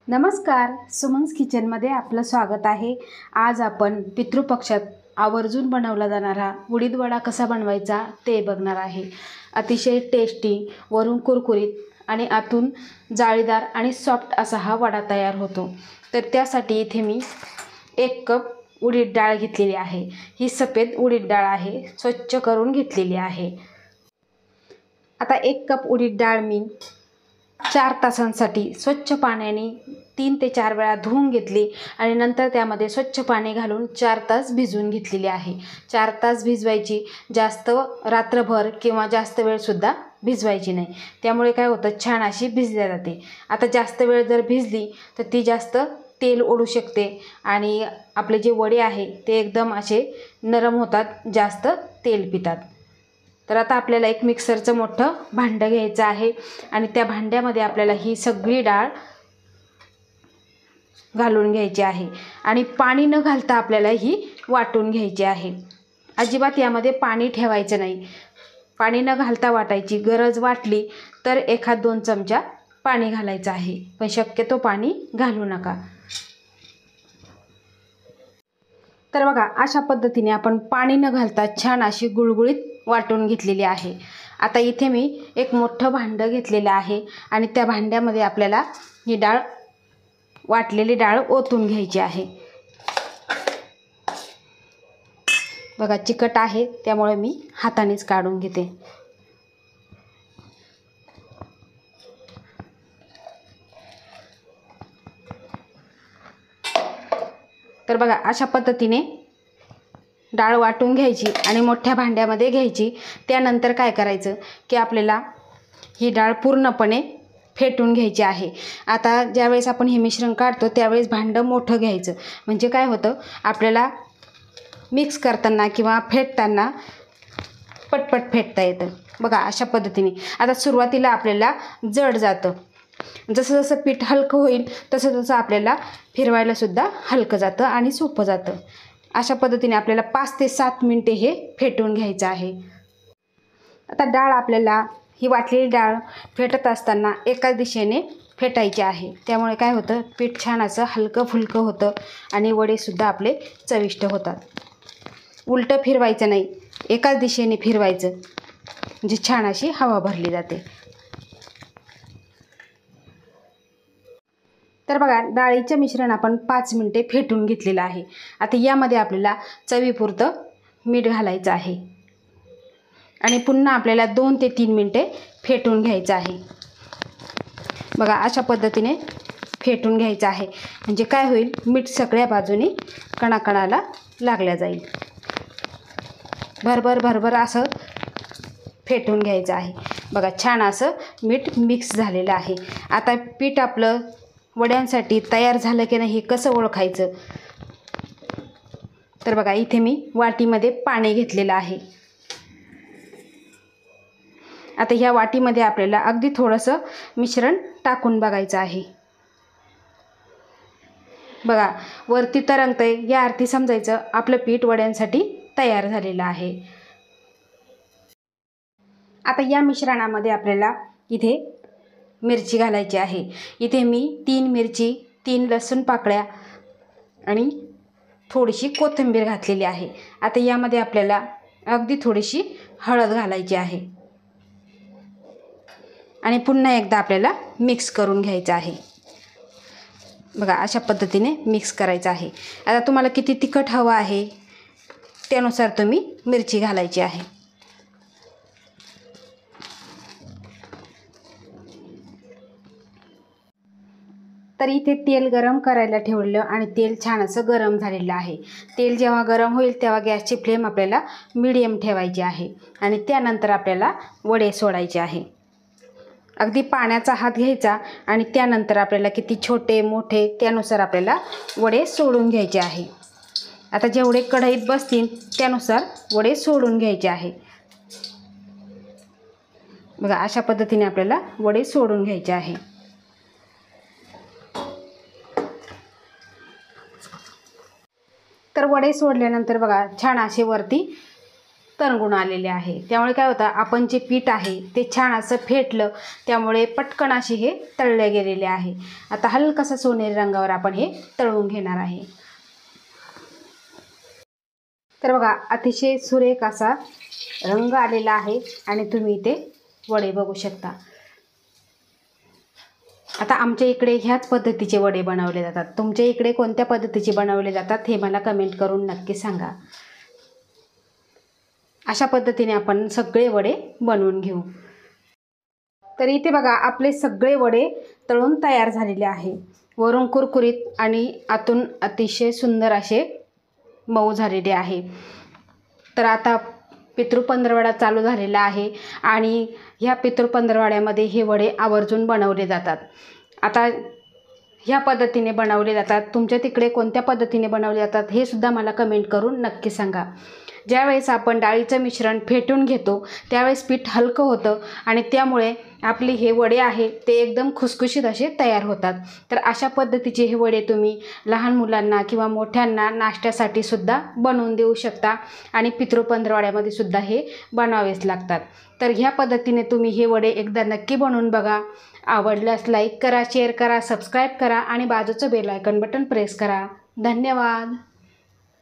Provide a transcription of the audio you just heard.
नमस्कार, सुमन्स किचनमध्ये आपलं स्वागत आहे। आज आपण पितृपक्षात आवर्जून बनवला जाणारा उडीद वडा कसा बनवायचा ते बघणार आहे। अतिशय टेस्टी, वरून कुरकुरीत आणि आतून जाळीदार आणि सॉफ्ट असा हा वडा तयार होतो। तर त्यासाठी इथे मी 1 कप उडीद डाळ घेतलेली आहे। ही सफेद उडीद डाळ आहे, स्वच्छ करून घेतलेली आहे। आता 1 कप उडीद डाळ मी 4 तासांसाठी स्वच्छ पाण्याने 3 ते 4 वेळा धुवून घेतली आणि नंतर त्यामध्ये स्वच्छ पाणी घालून 4 तास भिजवून घेतलेली आहे। 4 तास भिजवायची, जास्त रात्रभर किंवा जास्त वेळ सुद्धा भिजवायची नाही, त्यामुळे काय होतं छान अशी भिजली जाते। आता जास्त वेळ जर भिजली तर ती जास्त तेल ओढू शकते आणि आपले जे वडे आहे ते एकदम असे नरम होतात, जास्त तेल पितात। तर आता आपल्याला एक मिक्सरचं मोठं भांडं घ्यायचं आहे आणि त्या भांड्यामध्ये आपल्याला ही सगळी डाळ घालून घ्यायची आहे आणि पाणी न घालता आपल्याला ही वाटून घ्यायची आहे। अजिबात यामध्ये पाणी ठेवायचं नाही, पाणी न घालता वाटायची। गरज वाटली तर 1-2 चमचा पाणी घालायचं आहे, पण शक्यतो पाणी घालू नका। तर बघा, अशा पद्धतीने आपण पाणी न घालता छान अशी गुळगुळीत वाटून घेतलेली आहे। आता इथे मी एक मोठं भांडं घेतलेलं आहे आणि त्या भांड्यामध्ये आपल्याला ही डाळ, वाटलेली डाळ ओतून घ्यायची आहे। बघा, चिकट आहे त्यामुळे मी हातानेच काढून घेते। तर बघा, अशा पद्धतीने डाळ वाटून घ्यायची आणि मोठ्या भांड्यामध्ये घ्यायची। त्यानंतर काय करायचं की आपल्याला ही डाळ पूर्णपणे फेटून घ्यायची आहे। आता ज्यावेळेस आपण हे मिश्रण काढतो त्यावेळेस भांडं मोठं घ्यायचं, म्हणजे काय होतं आपल्याला मिक्स करताना किंवा फेटताना पटपट फेटता येतं। बघा, अशा पद्धतीने आता सुरुवातीला आपल्याला जड जातं, जसं जसं पीठ हलकं होईल तसं तसं आपल्याला फिरवायला सुद्धा हलकं जातं आणि सोपं जातं। अशा पद्धतीने आपल्याला 5 ते 7 मिनिटे हे फेटून घ्यायचं आहे। आता डाळ आपल्याला, ही वाटलेली डाळ फेटत असताना एकाच दिशेने फेटायची आहे, त्यामुळे काय होतं पीठ छान असं हलकं फुलकं होतं आणि वडेसुद्धा आपले चविष्ट होतात। उलटं फिरवायचं नाही, एकाच दिशेने फिरवायचं, म्हणजे छान अशी हवा भरली जाते। तर बघा, डाळीचं मिश्रण आपण 5 मिनिटे फेटून घेतलेलं आहे। आता यामध्ये आपल्याला चवीपुरतं मीठ घालायचं आहे आणि पुन्हा आपल्याला 2 ते 3 मिनिटे फेटून घ्यायचं आहे। बघा, अशा पद्धतीने फेटून घ्यायचं आहे, म्हणजे काय होईल मीठ सगळ्या बाजूने कणाकणाला लागल्या जाईल। भरभर भरभर असं फेटून घ्यायचं आहे। बघा, छान असं मीठ मिक्स झालेलं आहे। आता पीठ आपलं वड्यांसाठी तयार झालं की नाही हे कसं ओळखायचं, तर बघा इथे मी वाटीमध्ये पाणी घेतलेलं आहे। आता ह्या वाटीमध्ये आपल्याला अगदी थोडंसं मिश्रण टाकून बघायचं आहे। बघा, वरती तरंगतंय, या अर्थी समजायचं आपलं पीठ वड्यांसाठी तयार झालेलं आहे। आता या मिश्रणामध्ये आपल्याला इथे मिरची घालायची आहे। इथे मी 3 मिरची, 3 लसूण पाकळ्या आणि थोडीशी कोथिंबीर घातलेली आहे। आता यामध्ये आपल्याला अगदी थोडीशी हळद घालायची आहे आणि पुन्हा एकदा आपल्याला मिक्स करून घ्यायचं आहे। बघा, अशा पद्धतीने मिक्स करायचं आहे। आता तुम्हाला किती तिखट हवं आहे त्यानुसार तुम्ही मिरची घालायची आहे। तर इथे तेल गरम करायला ठेवलं आणि तेल छान असं गरम झालेलं आहे। तेल जेव्हा गरम होईल तेव्हा गॅसची फ्लेम आपल्याला मीडियम ठेवायची आहे आणि त्यानंतर आपल्याला वडे सोडायचे आहे। अगदी पाण्याचा हात घ्यायचा आणि त्यानंतर आपल्याला किती छोटे मोठे त्यानुसार आपल्याला वडे सोडून घ्यायचे आहे। आता जेवढे कढईत बसतील त्यानुसार वडे सोडून घ्यायचे आहे। बघा, अशा पद्धतीने आपल्याला वडे सोडून घ्यायचे आहे। तर वडे सोडल्यानंतर बघा छान असे वरती तरंगून आलेले आहे। त्यामुळे काय होतं, आपण जे पीठ आहे ते छान असं फेटलं, त्यामुळे पटकन असे हे तळले गेलेले आहे। आता हलकासा सोनेरी रंगावर आपण हे तळून घेणार आहे। तर बघा, अतिशय सुरेख असा रंग आलेला आहे आणि तुम्ही इथे वडे बघू शकता। आता आमच्या इकडे ह्याच पद्धतीचे वडे बनवले जातात। तुमच्या इकडे कोणत्या पद्धतीचे बनवले जातात हे मला कमेंट करून नक्की सांगा। अशा पद्धतीने आपण सगळे वडे बनवून घेऊ। तर इथे बघा, आपले सगळे वडे तळून तयार झालेले आहे। वरून कुरकुरीत आणि आतून अतिशय सुंदर असे मऊ झालेले आहे। तर आता पितृ पंधरवडा चालू झालेला आहे आणि ह्या पितृ पंधरवड्यामध्ये हे वडे आवर्जून बनवले जातात। आता ह्या पद्धतीने बनवले जातात। तुमच्या तिकडे कोणत्या पद्धतीने बनवले जातात हे सुद्धा मला कमेंट करून नक्की सांगा। ज्यावेळेस आपण डाळीचं मिश्रण फेटून घेतो त्यावेळेस पीठ हलकं होतं आणि त्यामुळे आपले हे वडे आहे ते एकदम खुसखुशीत असे तयार होतात। तर अशा पद्धतीचे हे वडे तुम्ही लहान मुलांना किंवा मोठ्यांना नाश्त्यासाठी सुद्धा बनवून देऊ शकता आणि पितृ पंधरवड्यामध्ये सुद्धा हे बनवावेच लागतात। तर ह्या पद्धतीने तुम्ही हे वडे एकदा नक्की बनवून बघा। आवडल्यास लाईक करा, शेअर करा, सबस्क्राईब करा आणि बाजूचं बेल आयकॉन बटन प्रेस करा। धन्यवाद।